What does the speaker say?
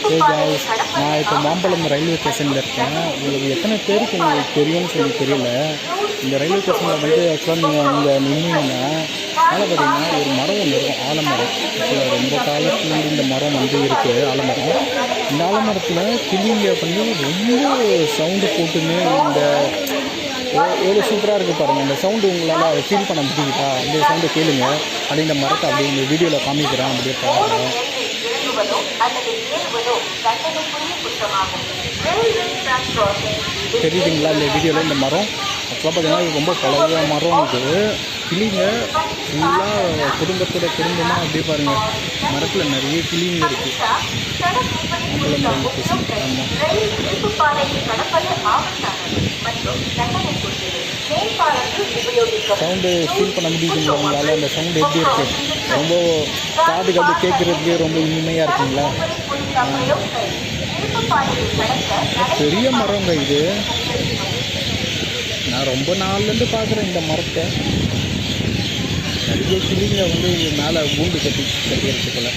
Hey guys, நான் இப்போ மாம்பழம் ரயில்வே ஸ்டேஷனில் இருக்கேன். உங்களுக்கு எத்தனை பேருக்கு உங்களுக்கு தெரியும்னு சொல்லி தெரியல. இந்த ரயில்வே ஸ்டேஷனில் வந்து ஆக்சுவலாக நீங்கள் நின்னீங்கன்னா மேலே பார்த்தீங்கன்னா ஒரு மரம் ஒன்று இருக்கும், ஆலமரம். ரொம்ப காலத்துலேருந்து இந்த மரம் வந்து இருக்குது, ஆலமரம். இந்த ஆலமரத்தில் கிளிங்க வந்து ரொம்ப சவுண்டு போட்டுன்னு இந்த எவ்வளோ சூப்பராக இருக்குது பாருங்கள். இந்த சவுண்டு உங்களால் ஃபீல் பண்ண முடியுதா? இந்த சவுண்டை கேளுங்க. அப்படி இந்த மரத்தை அப்படியே இந்த வீடியோவில் காமிக்கிறேன், அப்படியே பாருங்கள். தெரியுதுங்களா இந்த வீடியோவில் இந்த மரம்? ஆக்சுவலாக பார்த்தீங்கன்னா இது ரொம்ப பழைய மரம். இது கிளிங்க ஃபுல்லாக குடும்பமாக அப்படியே பாருங்கள். மரத்தில் நிறைய கிளிங்க இருக்குது. சவுண்டு ஃபீல் பண்ண முடியுதுங்களா உங்களால்? அந்த சவுண்டு எப்படி இருக்குது? ரொம்ப காதுக்கு அப்படி கேட்குறதுக்கே ரொம்ப இனிமையாக இருக்குங்களா? பெரிய மரங்க இது. நான் ரொம்ப நாள்லேருந்து பார்க்குறேன் இந்த மரத்தை. நிறைய கிளிங்க வந்து மேலே கூண்டு கட்டிடுச்சு போல.